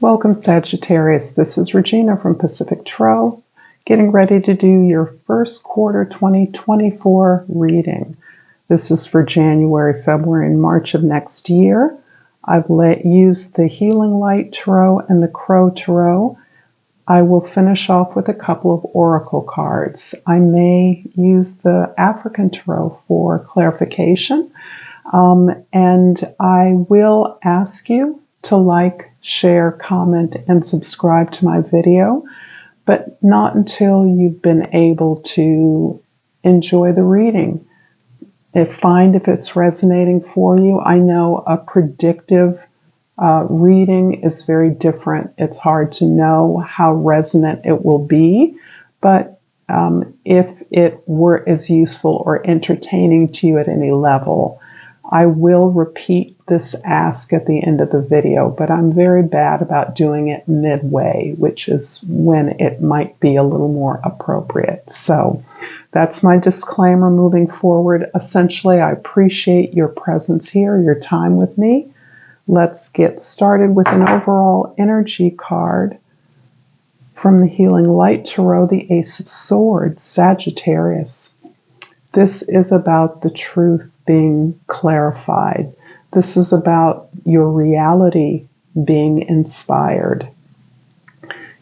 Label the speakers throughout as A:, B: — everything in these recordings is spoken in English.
A: Welcome, Sagittarius. This is Regina from Pacific Tarot, getting ready to do your first quarter 2024 reading. This is for January, February, and March of next year. I've used the Healing Light Tarot and the Crow Tarot. I will finish off with a couple of oracle cards. I may use the African Tarot for clarification, and I will ask you to like, share, comment, and subscribe to my video, but not until you've been able to enjoy the reading. Find if it's resonating for you. I know a predictive reading is very different. It's hard to know how resonant it will be, but if it were as useful or entertaining to you at any level, I will repeat this ask at the end of the video, but I'm very bad about doing it midway, which is when it might be a little more appropriate. So that's my disclaimer moving forward. Essentially, I appreciate your presence here, your time with me. Let's get started with an overall energy card from the Healing Light Tarot, the Ace of Swords, Sagittarius. This is about the truth being clarified. This is about your reality being inspired.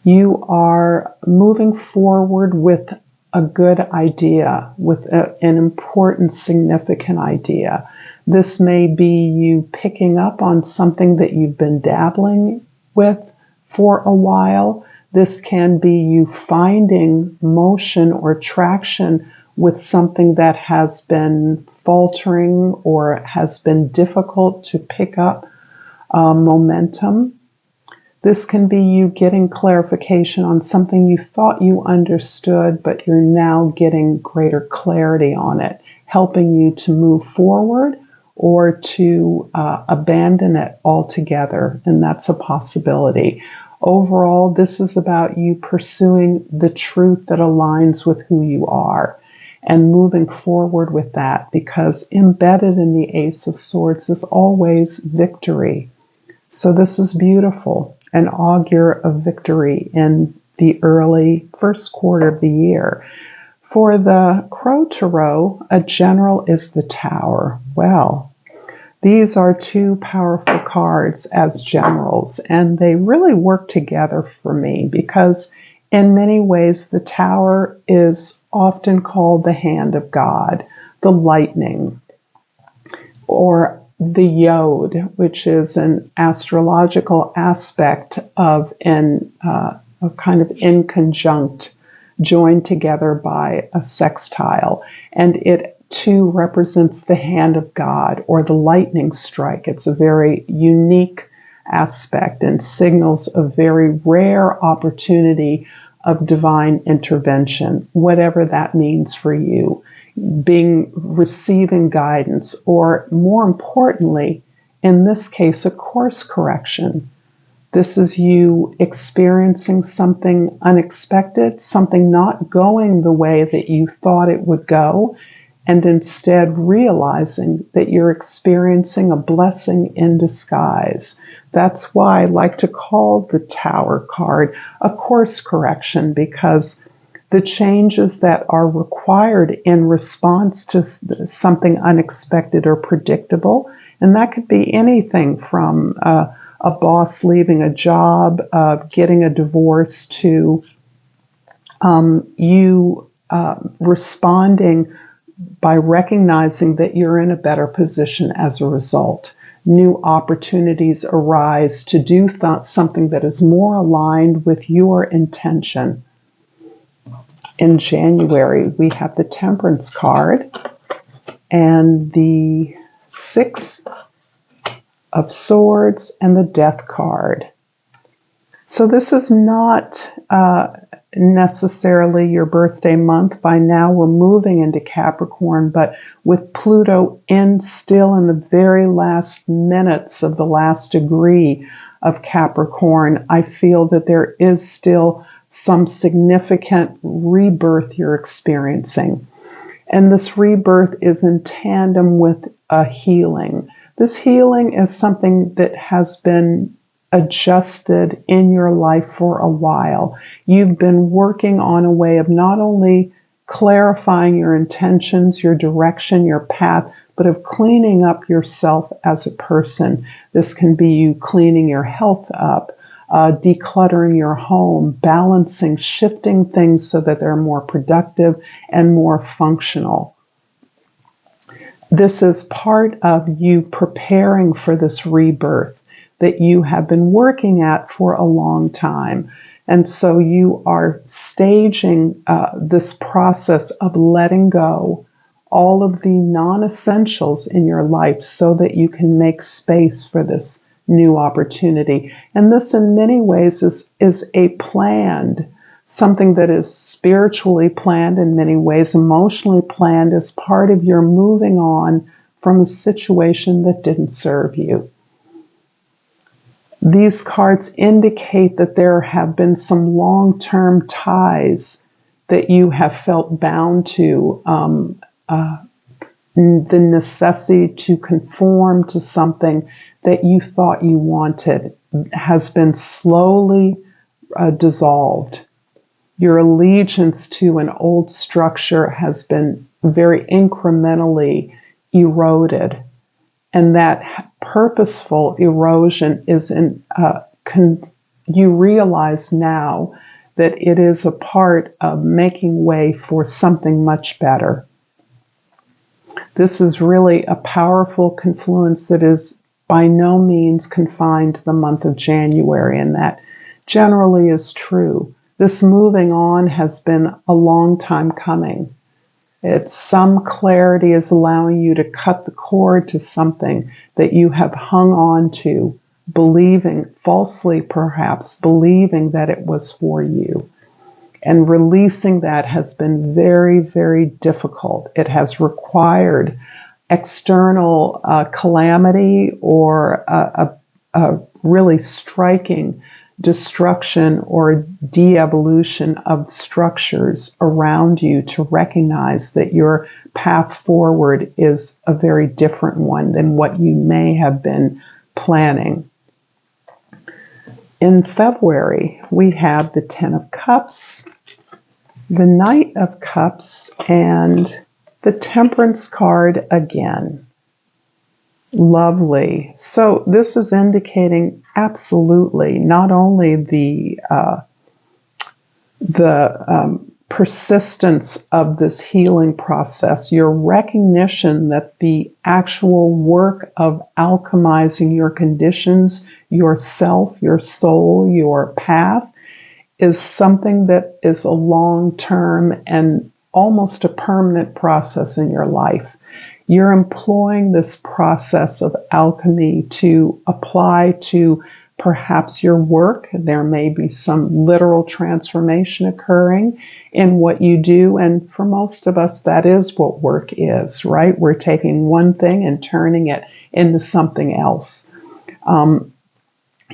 A: You are moving forward with a good idea, with an important, significant idea. This may be you picking up on something that you've been dabbling with for a while. This can be you finding motion or traction with something that has been faltering or has been difficult to pick up momentum. This can be you getting clarification on something you thought you understood, but you're now getting greater clarity on it, helping you to move forward or to abandon it altogether, and that's a possibility. Overall, this is about you pursuing the truth that aligns with who you are and moving forward with that, because embedded in the Ace of Swords is always victory. So this is beautiful, an augur of victory in the early first quarter of the year. For the Crow Tarot, a general is the Tower. Well, these are two powerful cards as generals, and they really work together for me because in many ways the Tower is often called the hand of God, the lightning, or the yod, which is an astrological aspect of a kind of inconjunct, joined together by a sextile. And it too represents the hand of God, or the lightning strike. It's a very unique aspect and signals a very rare opportunity of divine intervention, whatever that means for you, receiving guidance, or more importantly, in this case, a course correction. This is you experiencing something unexpected, something not going the way that you thought it would go, and instead realizing that you're experiencing a blessing in disguise. That's why I like to call the Tower card a course correction, because the changes that are required in response to something unexpected or predictable, and that could be anything from a boss leaving a job, getting a divorce, to you responding by recognizing that you're in a better position as a result. New opportunities arise to do something that is more aligned with your intention. In January, we have the Temperance card and the Six of Swords and the Death card. So this is not necessarily your birthday month. By now we're moving into Capricorn, but with Pluto still in the very last minutes of the last degree of Capricorn, I feel that there is still some significant rebirth you're experiencing. And this rebirth is in tandem with a healing. This healing is something that has been adjusted in your life for a while. You've been working on a way of not only clarifying your intentions, your direction, your path, but of cleaning up yourself as a person. This can be you cleaning your health up, decluttering your home, balancing, shifting things so that they're more productive and more functional. This is part of you preparing for this rebirth that you have been working at for a long time. And so you are staging this process of letting go all of the non-essentials in your life so that you can make space for this new opportunity. And this in many ways is a planned, something that is spiritually planned in many ways, emotionally planned as part of your moving on from a situation that didn't serve you. These cards indicate that there have been some long-term ties that you have felt bound to, the necessity to conform to something that you thought you wanted has been slowly dissolved. Your allegiance to an old structure has been very incrementally eroded. And that purposeful erosion is you realize now that it is a part of making way for something much better. This is really a powerful confluence that is by no means confined to the month of January, and that generally is true. This moving on has been a long time coming. Some clarity is allowing you to cut the cord to something that you have hung on to, believing, falsely perhaps, believing that it was for you. And releasing that has been very, very difficult. It has required external calamity or a really striking destruction or de-evolution of structures around you to recognize that your path forward is a very different one than what you may have been planning. In February, we have the Ten of Cups, the Knight of Cups, and the Temperance card again. Lovely. So this is indicating absolutely not only the persistence of this healing process, your recognition that the actual work of alchemizing your conditions, yourself, your soul, your path, is something that is a long-term and almost a permanent process in your life. You're employing this process of alchemy to apply to perhaps your work. There may be some literal transformation occurring in what you do. And for most of us, that is what work is, right? We're taking one thing and turning it into something else.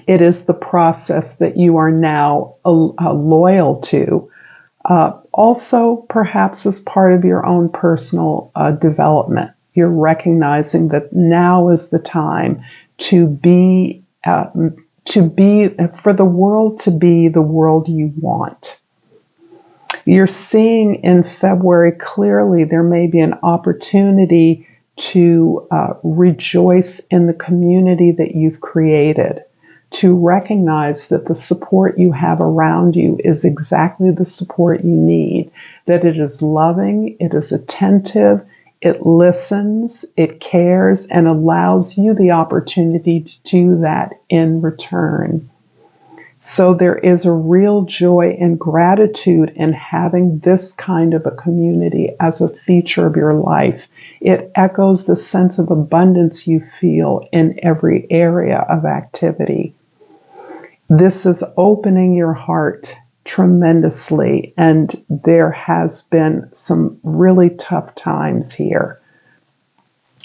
A: It is the process that you are now loyal to. Also, perhaps as part of your own personal development. You're recognizing that now is the time to be, for the world to be the world you want. You're seeing in February clearly there may be an opportunity to rejoice in the community that you've created, to recognize that the support you have around you is exactly the support you need, that it is loving, it is attentive, it listens, it cares, and allows you the opportunity to do that in return. So there is a real joy and gratitude in having this kind of a community as a feature of your life. It echoes the sense of abundance you feel in every area of activity. This is opening your heart tremendously, and there has been some really tough times here.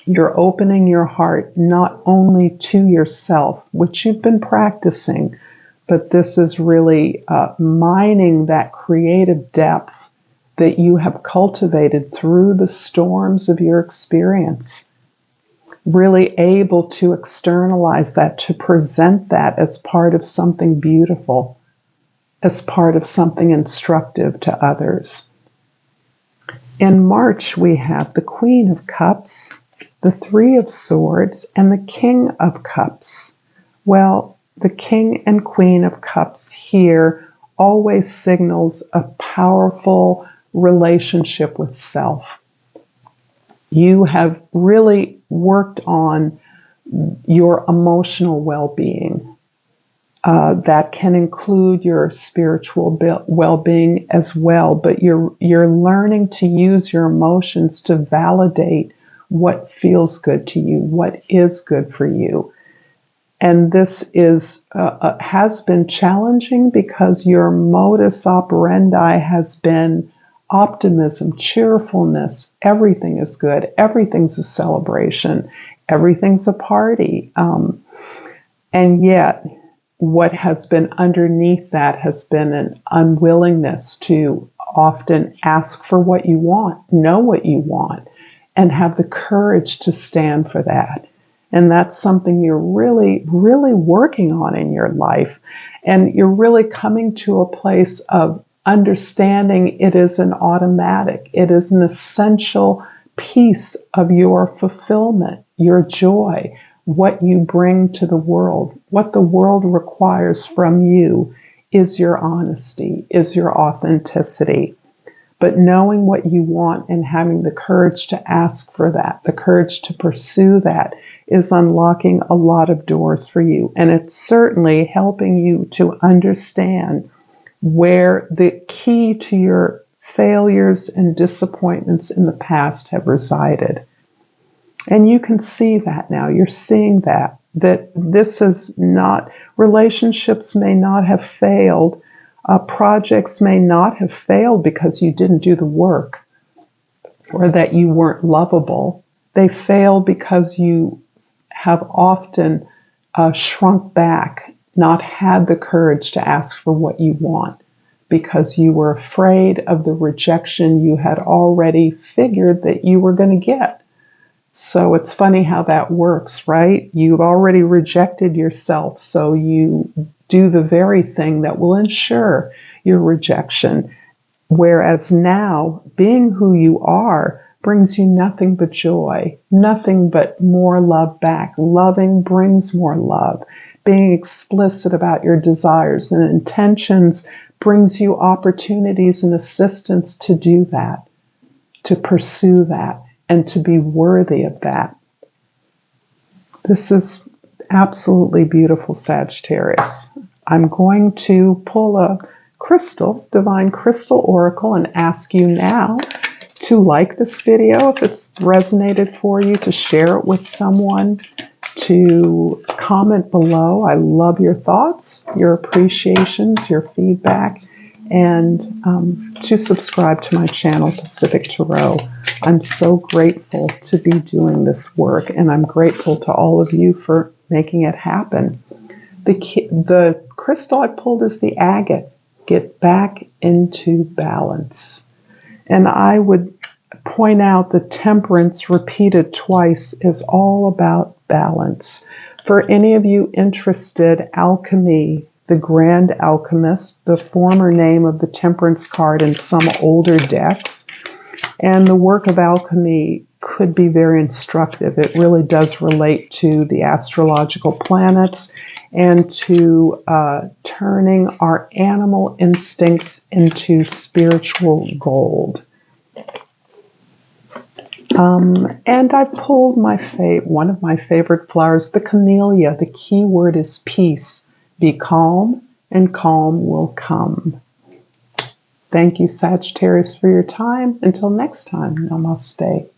A: You're opening your heart not only to yourself, which you've been practicing, but this is really mining that creative depth that you have cultivated through the storms of your experience. really able to externalize that, to present that as part of something beautiful, as part of something instructive to others. In March, we have the Queen of Cups, the Three of Swords, and the King of Cups. Well, the King and Queen of Cups here always signals a powerful relationship with self. You have really worked on your emotional well-being. That can include your spiritual well-being as well, but you're learning to use your emotions to validate what feels good to you, what is good for you. And this has been challenging because your modus operandi has been optimism, cheerfulness. Everything is good. Everything's a celebration. Everything's a party. And yet, what has been underneath that has been an unwillingness to often ask for what you want, know what you want, and have the courage to stand for that. And that's something you're really, really working on in your life. And you're really coming to a place of understanding it is an automatic. It is an essential piece of your fulfillment, your joy, what you bring to the world. What the world requires from you is your honesty, is your authenticity. But knowing what you want and having the courage to ask for that, the courage to pursue that, is unlocking a lot of doors for you. And it's certainly helping you to understand where the key to your failures and disappointments in the past have resided. And you can see that now. You're seeing that this is not, relationships may not have failed. Projects may not have failed because you didn't do the work or that you weren't lovable. They fail because you have often shrunk back, not had the courage to ask for what you want because you were afraid of the rejection you had already figured that you were going to get. So it's funny how that works, right? You've already rejected yourself, so you do the very thing that will ensure your rejection. Whereas now, being who you are brings you nothing but joy, nothing but more love back. Loving brings more love. Being explicit about your desires and intentions brings you opportunities and assistance to do that, to pursue that, and to be worthy of that. This is absolutely beautiful, Sagittarius. I'm going to pull a crystal, divine crystal oracle, and ask you now to like this video if it's resonated for you, to share it with someone, to comment below. I love your thoughts, your appreciations, your feedback, and to subscribe to my channel, Pacific Tarot. I'm so grateful to be doing this work, and I'm grateful to all of you for making it happen. The crystal I pulled is the agate. Get back into balance. And I would point out that temperance repeated twice is all about balance. For any of you interested, alchemy, the Grand Alchemist, the former name of the temperance card in some older decks, and the work of alchemy could be very instructive. It really does relate to the astrological planets and to turning our animal instincts into spiritual gold. And I pulled one of my favorite flowers, the camellia. The key word is peace. Be calm, and calm will come. Thank you, Sagittarius, for your time. Until next time, namaste.